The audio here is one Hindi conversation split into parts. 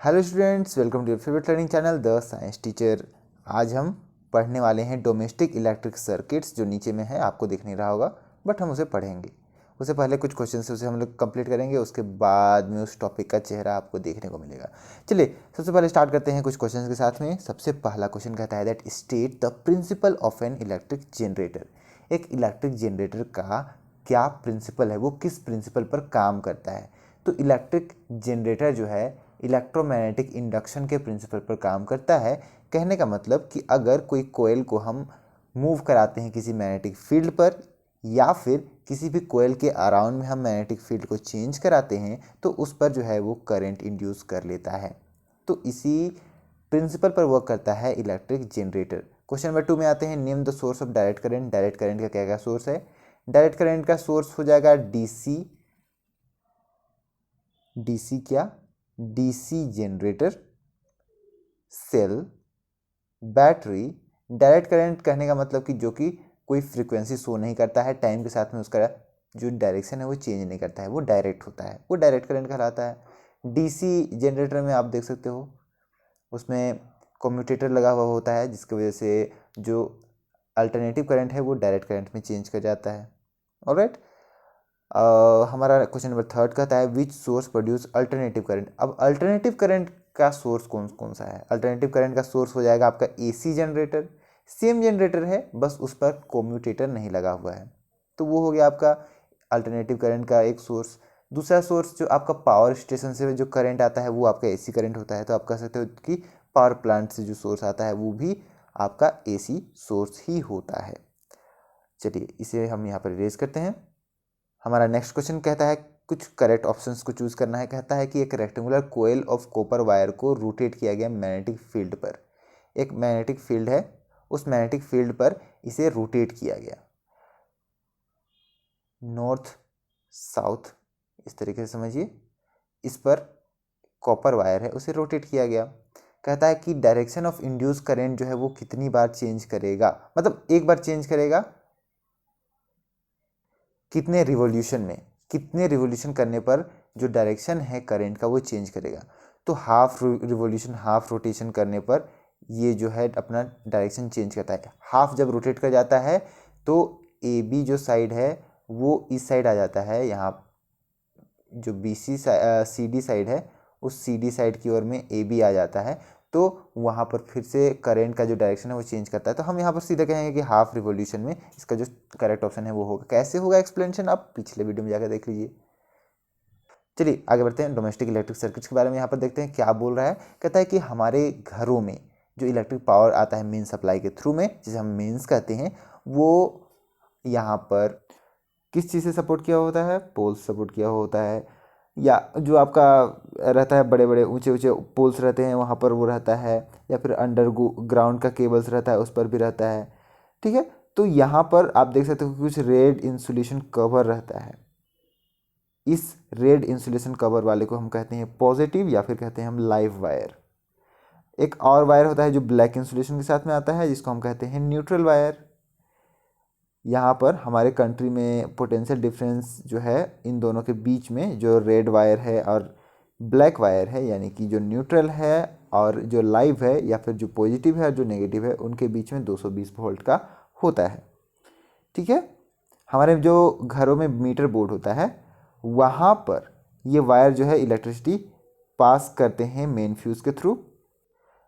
Hello students, welcome to your favourite learning channel the science teacher. आज हम पढ़ने वाले हैं डोमेस्टिक इलेक्ट्रिक सर्किट्स, जो नीचे में है आपको दिख नहीं रहा होगा, बट हम उसे पढ़ेंगे। उससे पहले कुछ क्वेश्चन से उसे हम लोग कंप्लीट करेंगे, उसके बाद में उस टॉपिक का चेहरा आपको देखने को मिलेगा। चलिए सबसे पहले स्टार्ट करते हैं कुछ क्वेश्चन के साथ में। सबसे पहला क्वेश्चन कहता है that state the principle of an electric generator. एक इलेक्ट्रिक जनरेटर का क्या प्रिंसिपल है, वो किस प्रिंसिपल पर काम करता है। तो इलेक्ट्रिक जनरेटर जो है इलेक्ट्रोमैग्नेटिक इंडक्शन के प्रिंसिपल पर काम करता है। कहने का मतलब कि अगर कोई कोयल को हम मूव कराते हैं किसी मैग्नेटिक फील्ड पर, या फिर किसी भी कोयल के अराउंड में हम मैग्नेटिक फील्ड को चेंज कराते हैं, तो उस पर जो है वो करंट इंड्यूस कर लेता है। तो इसी प्रिंसिपल पर वर्क करता है इलेक्ट्रिक जनरेटर। क्वेश्चन नंबर 2 में आते हैं, name the source of direct current. Direct current का क्या क्या सोर्स है। डायरेक्ट करंट का सोर्स हो जाएगा डीसी क्या, DC generator, cell, battery. Direct current कहने का मतलब कि जो कि कोई फ्रीक्वेंसी शो नहीं करता है, टाइम के साथ में उसका जो डायरेक्शन है वो चेंज नहीं करता है, वो डायरेक्ट होता है, वो डायरेक्ट करंट कहलाता है। डीसी जनरेटर में आप देख सकते हो उसमें कम्यूटेटर लगा हुआ होता है, जिसकी वजह से जो अल्टरनेटिव करंट है वो डायरेक्ट करंट में चेंज कर जाता है। ऑलराइट, हमारा क्वेश्चन नंबर 3 कहता है which source produce alternative current. अब अल्टरनेटिव करंट का सोर्स कौन कौन सा है। अल्टरनेटिव करंट का सोर्स हो जाएगा आपका एसी जनरेटर। सेम जनरेटर है, बस उस पर कम्यूटेटर नहीं लगा हुआ है, तो वो हो गया आपका अल्टरनेटिव करंट का एक सोर्स। दूसरा सोर्स जो आपका पावर स्टेशन से जो करंट आता है वो आपका एसी करंट होता है, तो आप कह सकते हो कि पावर प्लांट से जो सोर्स आता है वो भी आपका एसी सोर्स ही होता है। चलिए इसे हम यहाँ पर इरेज करते हैं। हमारा नेक्स्ट क्वेश्चन कहता है कुछ करेक्ट ऑप्शंस को चूज करना है। कहता है कि एक rectangular coil of copper wire को रोटेट किया गया मैग्नेटिक फील्ड पर। एक मैग्नेटिक फील्ड है, उस मैग्नेटिक फील्ड पर इसे रोटेट किया गया, नॉर्थ साउथ इस तरीके से समझिए। इस पर कॉपर वायर है, उसे रोटेट किया गया। कहता है कि डायरेक्शन ऑफ इंड्यूस करंट जो है वो कितनी बार चेंज करेगा, मतलब एक बार चेंज करेगा, कितने रिवॉल्यूशन में, कितने रिवॉल्यूशन करने पर जो डायरेक्शन है करंट का वो चेंज करेगा। तो हाफ रिवॉल्यूशन, हाफ रोटेशन करने पर ये जो है अपना डायरेक्शन चेंज करता है। हाफ जब रोटेट कर जाता है तो ए बी जो साइड है वो इस साइड आ जाता है, यहाँ जो बी सी डी साइड है उस सी डी साइड की ओर में ए बी आ जाता है, तो वहाँ पर फिर से करंट का जो डायरेक्शन है वो चेंज करता है। तो हम यहाँ पर सीधा कहेंगे कि हाफ रिवॉल्यूशन में इसका जो करेक्ट ऑप्शन है वो होगा। कैसे होगा एक्सप्लेनेशन आप पिछले वीडियो में जाकर देख लीजिए। चलिए आगे बढ़ते हैं, डोमेस्टिक इलेक्ट्रिक सर्किट्स के बारे में यहाँ पर देखते हैं क्या बोल रहा है। कहता है कि हमारे घरों में जो इलेक्ट्रिक पावर आता है मेन सप्लाई के थ्रू में, जिसे हम मेंस कहते हैं, वो यहाँ पर किस चीज़ से सपोर्ट किया होता है, पोल्स सपोर्ट किया होता है, या जो आपका रहता है बड़े बड़े ऊंचे ऊंचे पोल्स रहते हैं वहाँ पर वो रहता है, या फिर अंडर ग्राउंड का केबल्स रहता है उस पर भी रहता है। ठीक है, तो यहाँ पर आप देख सकते हो कि कुछ रेड इंसुलेशन कवर रहता है। इस रेड इंसुलेशन कवर वाले को हम कहते हैं पॉजिटिव, या फिर कहते हैं हम लाइव वायर। एक और वायर होता है जो ब्लैक इंसुलेशन के साथ में आता है, जिसको हम कहते हैं न्यूट्रल वायर। यहाँ पर हमारे कंट्री में पोटेंशियल डिफरेंस जो है इन दोनों के बीच में, जो रेड वायर है और ब्लैक वायर है, यानी कि जो न्यूट्रल है और जो लाइव है, या फिर जो पॉजिटिव है और जो नेगेटिव है, उनके बीच में 220 वोल्ट का होता है। ठीक है, हमारे जो घरों में मीटर बोर्ड होता है वहाँ पर ये वायर जो है इलेक्ट्रिसिटी पास करते हैं मेन फ्यूज़ के थ्रू।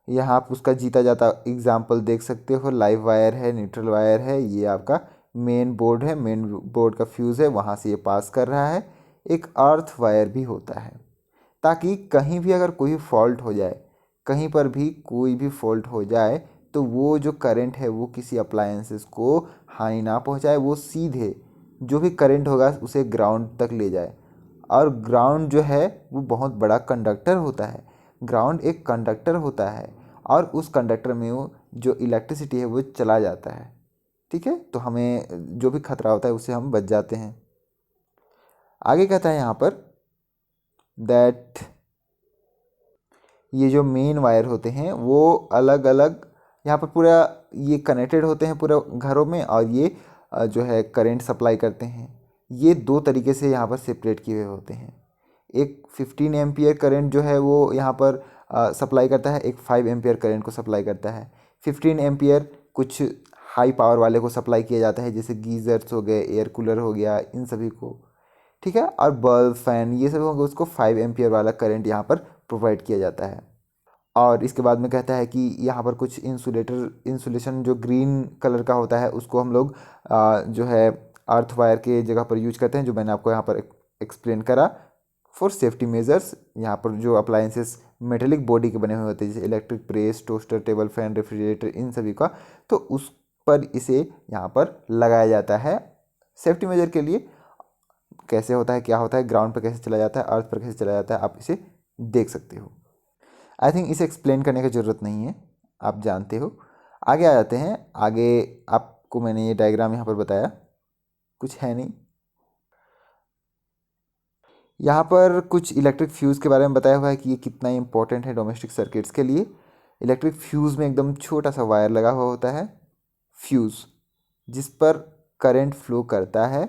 यहाँ आप उसका जीता जाता एग्जाम्पल देख सकते हो, लाइव वायर है, न्यूट्रल वायर है, ये आपका मेन बोर्ड है, मेन बोर्ड का फ्यूज़ है, वहाँ से ये पास कर रहा है। एक अर्थ वायर भी होता है, ताकि कहीं भी अगर कोई फॉल्ट हो जाए, कहीं पर भी कोई भी फॉल्ट हो जाए, तो वो जो करंट है वो किसी अप्लायंसेस को हानि ना पहुंचाए, वो सीधे जो भी करंट होगा उसे ग्राउंड तक ले जाए। और ग्राउंड जो है वो बहुत बड़ा कंडक्टर होता है। ग्राउंड एक कंडक्टर होता है और उस कंडक्टर में वो जो इलेक्ट्रिसिटी है वो चला जाता है। ठीक है, तो हमें जो भी खतरा होता है उससे हम बच जाते हैं। आगे कहता है यहाँ पर दैट ये जो मेन वायर होते हैं वो अलग अलग यहाँ पर पूरा ये कनेक्टेड होते हैं पूरा घरों में, और ये जो है करंट सप्लाई करते हैं। ये दो तरीके से यहाँ पर सेपरेट किए हुए होते हैं। एक 15 एम्पियर करंट जो है वो यहाँ पर सप्लाई करता है, एक 5 एम्पियर करंट को सप्लाई करता है। 15 एम्पियर कुछ हाई पावर वाले को सप्लाई किया जाता है, जैसे गीज़र्स हो गए, एयर कूलर हो गया, इन सभी को, ठीक है। और बल्ब, फैन, ये सब होंगे, उसको 5 एम्पियर वाला करंट यहाँ पर प्रोवाइड किया जाता है। और इसके बाद में कहता है कि यहाँ पर कुछ इंसुलेशन जो ग्रीन कलर का होता है उसको हम लोग जो है अर्थ वायर के जगह पर यूज करते हैं, जो मैंने आपको यहाँ पर एक्सप्लेन करा। फॉर सेफ्टी मेजर्स, यहाँ पर जो अप्लायंसेस मेटेलिक बॉडी के बने हुए होते हैं, जैसे electric press, toaster, table fan, refrigerator, इन सभी का, तो उस पर इसे यहाँ पर लगाया जाता है सेफ्टी मेजर के लिए। कैसे होता है, क्या होता है, ग्राउंड पर कैसे चला जाता है, अर्थ पर कैसे चला जाता है, आप इसे देख सकते हो। आई थिंक इसे एक्सप्लेन करने की ज़रूरत नहीं है, आप जानते हो। आगे आ जाते हैं। आगे आपको मैंने ये डायग्राम यहाँ पर बताया, कुछ है नहीं। यहाँ पर कुछ इलेक्ट्रिक फ्यूज़ के बारे में बताया हुआ है कि ये कितना इंपॉर्टेंट है डोमेस्टिक सर्किट्स के लिए। इलेक्ट्रिक फ्यूज़ में एकदम छोटा सा वायर लगा हुआ होता है, फ्यूज़, जिस पर करंट फ्लो करता है।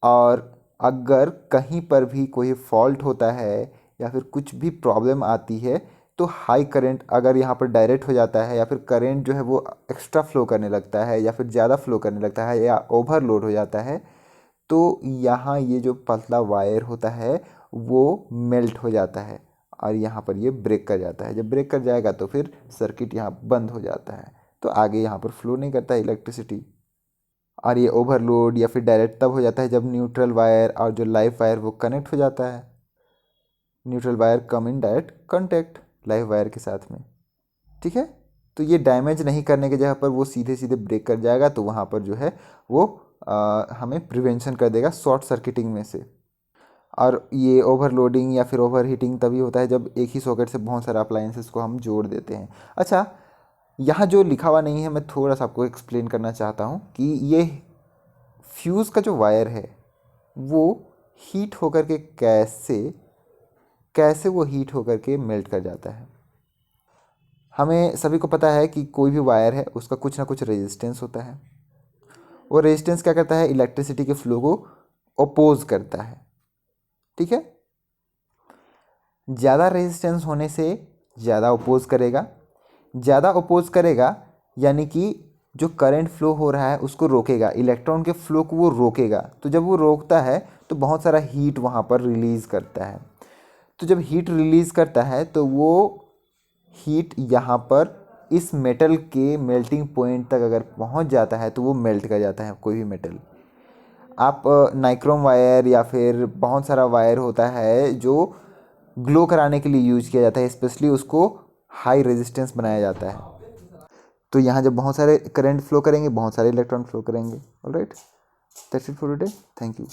और अगर कहीं पर भी कोई फॉल्ट होता है या फिर कुछ भी प्रॉब्लम आती है, तो हाई करंट अगर यहाँ पर डायरेक्ट हो जाता है, या फिर करंट जो है वो एक्स्ट्रा फ्लो करने लगता है, या फिर ज़्यादा फ्लो करने लगता है, या ओवरलोड हो जाता है, तो यहाँ ये जो पतला वायर होता है वो मेल्ट हो जाता है और यहाँ पर ये ब्रेक कर जाता है। जब ब्रेक कर जाएगा तो फिर सर्किट यहाँ बंद हो जाता है, तो आगे यहाँ पर फ्लो नहीं करता है इलेक्ट्रिसिटी। और ये ओवरलोड या फिर डायरेक्ट तब हो जाता है जब न्यूट्रल वायर और जो लाइव वायर वो कनेक्ट हो जाता है। Neutral wire come in direct contact live wire के साथ में, ठीक है। तो ये डैमेज नहीं करने की जगह पर वो सीधे सीधे ब्रेक कर जाएगा, तो वहाँ पर जो है वो हमें प्रिवेंशन कर देगा शॉर्ट सर्किटिंग में से। और ये ओवरलोडिंग या फिर ओवर हीटिंग तभी होता है जब एक ही सॉकेट से बहुत सारे अप्लायंसेस को हम जोड़ देते हैं। अच्छा, यहाँ जो लिखा हुआ नहीं है, मैं थोड़ा सा आपको एक्सप्लेन करना चाहता हूँ कि ये फ्यूज़ का जो वायर है वो हीट होकर के कैसे कैसे वो हीट होकर के मेल्ट कर जाता है। हमें सभी को पता है कि कोई भी वायर है उसका कुछ ना कुछ रेजिस्टेंस होता है। वो रेजिस्टेंस क्या करता है, इलेक्ट्रिसिटी के फ्लो को अपोज करता है, ठीक है। ज़्यादा रेजिस्टेंस होने से ज़्यादा अपोज करेगा, ज़्यादा अपोज करेगा यानी कि जो करंट फ्लो हो रहा है उसको रोकेगा, इलेक्ट्रॉन के फ्लो को वो रोकेगा। तो जब वो रोकता है तो बहुत सारा हीट वहाँ पर रिलीज़ करता है। तो जब हीट रिलीज़ करता है तो वो हीट यहाँ पर इस मेटल के मेल्टिंग पॉइंट तक अगर पहुँच जाता है तो वो मेल्ट कर जाता है कोई भी मेटल। आप नाइक्रोम वायर या फिर बहुत सारा वायर होता है जो ग्लो कराने के लिए यूज किया जाता है, स्पेशली उसको हाई रेजिस्टेंस बनाया जाता है। तो यहाँ जब बहुत सारे करंट फ्लो करेंगे, बहुत सारे इलेक्ट्रॉन फ्लो करेंगे। Alright, that's it for today, thank you.